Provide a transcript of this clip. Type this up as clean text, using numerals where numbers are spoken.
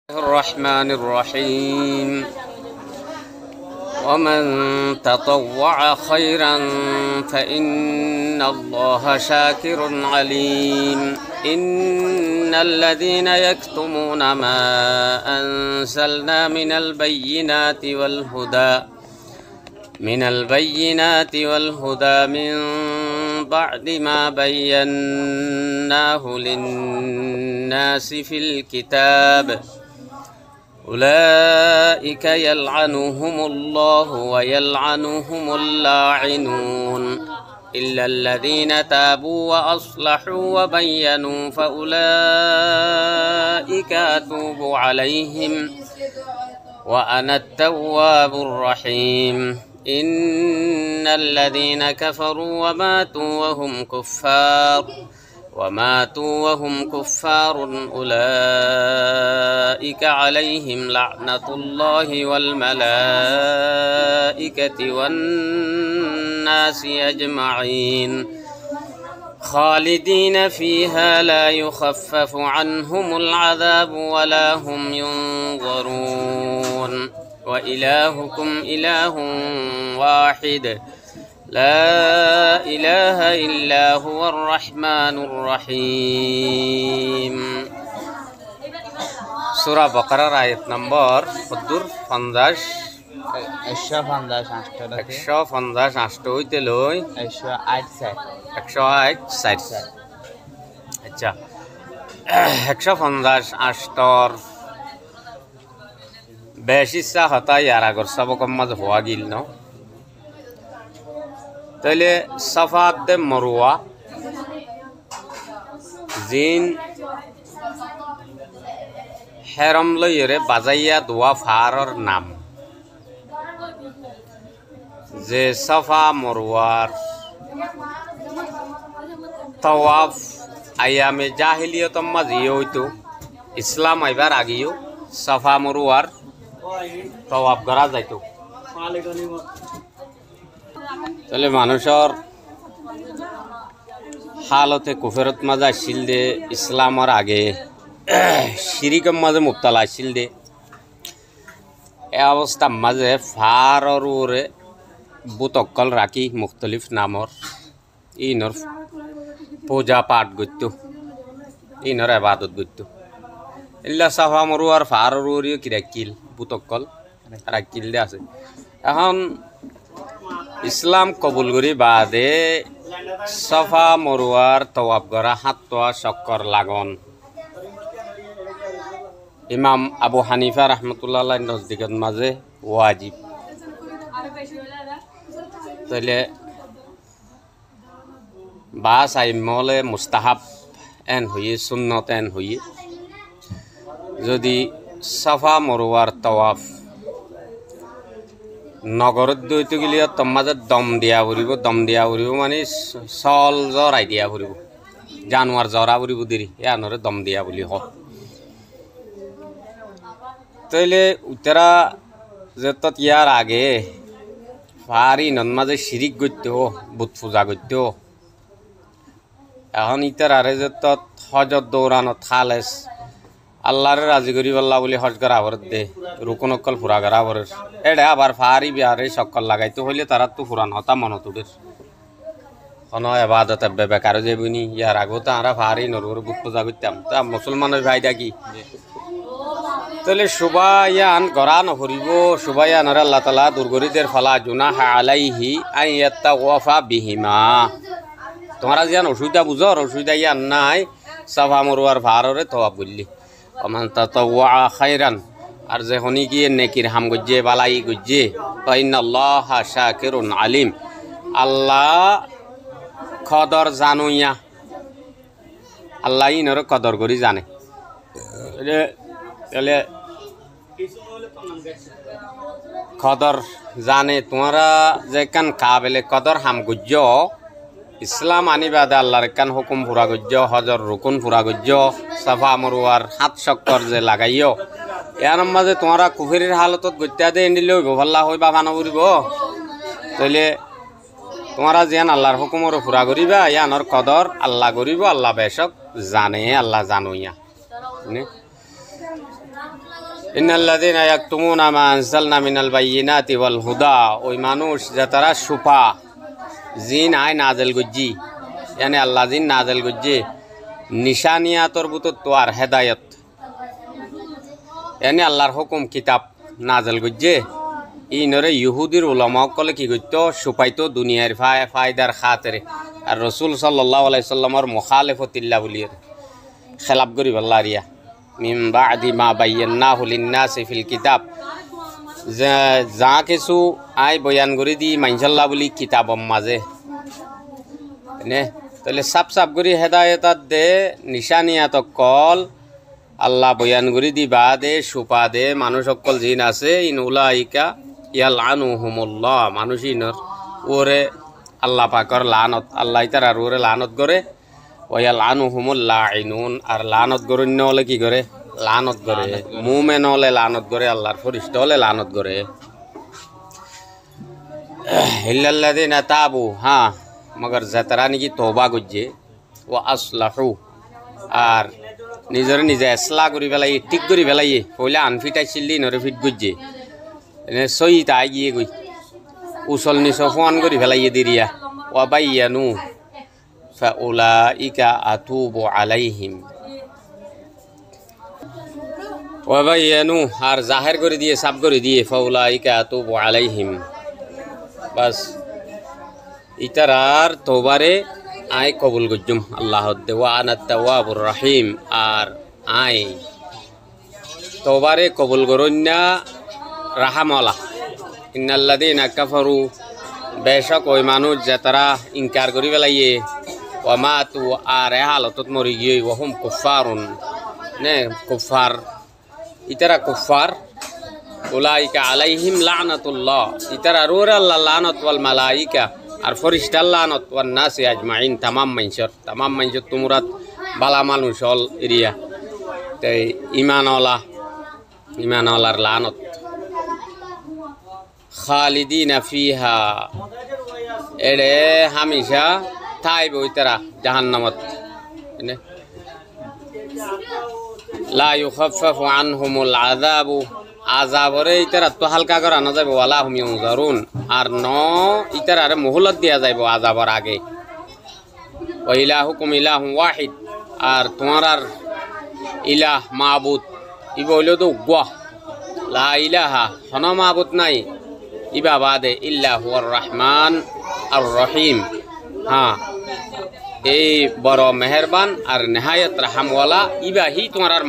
الرحمن الرحيم ومن تطوع خيرا فإن الله شاكر عليم إن الذين يكتمون ما أنزلنا من البينات والهدى من بعد ما بيناه للناس في الكتاب أولئك يلعنهم الله ويلعنهم اللاعنون إلا الذين تابوا وأصلحوا وبينوا فأولئك أتوب عليهم وأنا التواب الرحيم إن الذين كفروا وماتوا وهم كفار أولئك عليهم لعنة الله والملائكة والناس أجمعين خالدين فيها لا يخفف عنهم العذاب ولا هم ينظرون وإلهكم إله واحد لا إله إلا هو الرحمن الرحيم سورة بقرة آية نمبر 50 150 হইতে লই 108 আচ্ছা 150 বেশি ইচ্ছা হতা ইয়ার আগর সবকম মাঝে হওয়া গিল ন তাইলে সাফাত দে মরুয়া জিন হেরম লইরে বাজাইয়া দোয়া ফারর নাম যে সাফা মরুয়ার তাওয়াফ আয়ামে জাহিলিয়ত মাঝিয়ে হইতো ইসলাম আইবার আগেও সাফা মরুয়ার তাওয়াফ করা যাইতো তাহলে মানুষের হালতে কুফরত মাঝে আসছিল দে ইসলামের আগে শিরিকম মাঝে মুবতালা আসছিল দে এ অবস্থা মাঝে ফাররে বুতকল রাখি মুখতলিফ নামর ইনর পূজা পাঠ করত ইনর আবাদত করত ইল্লা সাফা মরুয়ার ফাররিও কি রাখিল বুতকল রাখিল দে আছে এখন ইসলাম কবুল করি বাদে সাফা মরুয়ার তওয়াব করা হাতোয়া চক্কর লাগন ইমাম আবু হানিফা রহমতুল্লাহ নজদিকত মাঝে ওয়াজিব তাহলে বাস আইমলে মুস্তাহাব এন হইয়ে সুন্নত এন হইয়ে যদি সাফা মরুয়ার তওয়াফ নগরত দইতে গেলে তোমাদের দম দিয়া ফুরিব মানে চল জৰাই দিয়া ফুরিব জানুয়ার জরা ফুরিব দেরি এনরে দম দিয়া বুলি হ তাইলে উত্তরা যেত ইয়ার আগে ফারি নন মাঝে শিরিক করত বুত পূজা করত এখন ইতার আরে যেত হজত দৌড়ানো থালেস আল্লাহরে রাজি করি পাল্লা বলে হজ করা আবার দে রুকুন অকল ফুরা করা আবার এটা আবার ফারি বিহারে সকল লাগাইতে হইলে তারা তো ফুরান হতা মনত উঠের কোনো এবাদত বেকার যাবনি ইয়ার আগেও তো আমরা ফারি নরুর বুত পূজা করতাম তা মুসলমানের ভাইটা কি তাহলে সুবায়ান গড়া নফরিব সুবায়ানর আল্লাহ তালা দুর্গরীদের ফলা জুনাহা আলাইহি আন ইয়াত্তাওয়াফা বিহিমা তোমরা যেন অসুবিধা বুঝর অসুবিধা ইয়ান নাই সাফা মরুয়ার ফাররে তওয়াব বললি ওমান তাতাওয়া খায়রান আর যে হনি কি নেকির হাম গজ্জে বালাই গজ্জে ফাইনাল্লাহা শাকিরুন আলিম আল্লাহ কদর জানুইয়া আল্লাহ ইনর কদর করি জানে তাহলে কদর জানে তোমরা যে কান কাবেলে কদর হাম গজ্জ ইসলাম আনিবাদে আল্লাহর কান হুকুম ফুরা গজ্জ হজর রুকুন ফুরা গজ্জ সাফা মরুয়ার হাত চক্কর যে লাগাইও ইয়ার মাঝে তোমরা কুফেরির হালতত গত্যা দে নিলেও ভাল্লা হই বা বানা ফুরিব তাইলে তোমরা যেন আল্লাহর হুকুমর ফুরা করিবা ইয়ানোর কদর আল্লাহ করিব আল্লাহ বেশক জানে আল্লাহ জানুইয়া ইন্নাল্লাযীনা ইয়াকতুমুনা মা আনজালনা মিনাল বায়্যিনাতি ওয়াল হুদা, ওই মানুষ যে তারা সুপা জিন আয় নাজেল গজ্জি, ইয়ানি আল্লাহ জিন নাজেল গজ্জি নিশানিয়াতর বুতত তোয়ার হেদায়ত, ইয়ানি আল্লাহর হুকুম কিতাব নাজেল গজ্জি ইনরে ইহুদির উলামা কলে কি করত সুপাইতো দুনিয়ার ফায়দার খাতিরে আর রাসূল সাল্লাল্লাহু আলাইহি সাল্লামর মুখালিফাতিল্লাহ বলিয়ে খেলাফ করি আল্লাহ রিয়া মিন বাদি মা বায়্যানাহু লিন-নাসি ফিল কিতাব, যা কিছু আই বয়ান করে দি মাইনসাল্লাহ বলি কিতাবম মাঝে নে তাহলে সাপ সাপ করে হেদায়েতাত দে নিশানিয়াত কল আল্লাহ বয়ান করে দি বা দে সুপা দে মানুষ সকল জিন আছে ইন উলাইকা ইয়ালআনুহুমুল্লাহ, মানুষ ইনর ওরে আল্লাহ পাকর লানত, আল্লাহ তার আর ওরে লানত করে ওয়ালআনুহুমুল লাইনুন, আর লানত গরন্য হলে কি করে লানত করে, মুমেন হলে লানত করে, আল্লাহর ফরিশতা হলে লানত করে। ইল্লাল্লাযীনা তাবু, হ্যাঁ মগর যাতারা নাকি তওবা করছে, ও আসলাহু আর নিজরে নিজে ইসলাহ করি পেলাই ঠিক করি পেলাই পয়লা আনফিটাই চিল্লি নরে ফিট করছে এনে সই তাই গিয়ে গই উসল নিচ ফোন করি পেলাই দিরিয়া ওয়া বাইয়ানু ফাউলাইকা আতুবু আলাইহিম, ওয়া বাইয়ানু আর জাহির করে দিয়ে সাব করে দিয়ে ফাউলাইকা আতুবু আলাইহিম, বাস ইতারার তোবারে আই কবুল গজ্জুম আল্লাহ ওয়া আনাত তাওয়াবুর রহিম, আর আই তোবারে কবুল গরন্যা রাহামলা। ইন্নাল্লাযীনা কাফারু, বেশক ওই মানুষ যে তারা ইনকার করি পেলাইয়ে ওয়া মাতু আর হালতত মরি গিয়ে ওহুম কুফারুন নে কুফার, ইতারা কুফার উলাইকা আলাইহিম লানাতুল্লাহ, ইতারা রুর আল্লাহ লানত ওয়াল মালাইকা আর ফরিশতা লানত ওয়ান নাসি আজমাইন, তামাম মাইনসর তোমরা বালা মানুষ হল এরিয়া তাই ইমানওয়ালার লানত। খালিদিনা ফিহা, এড়ে হামেশা থাইব ইতারা জাহান্নামত, লা ইউখাফফাফু আনহুমুল আযাবু, আযাবরে ইতারা তো হালকা করা না যাবে, ওয়ালা হুম ইউনজারুন আর ন ইতারা আরে মুহলত দিয়া যাইব আযাবর আগে। ওয়া ইলাহুকুম ইলাহুন ওয়াহিদ, আর তোমার আর ইলাহ মাবুদ ইবা হইল তো গুয়া, লা ইলাহা হন মাবুদ নাই ইবা বাদে ইল্লা হুয়ার রহমান আর রহিম, হ্যাঁ এই বড় মেহেরবান আর নেহায়ত রাহামওয়ালা ইবা হি তোমার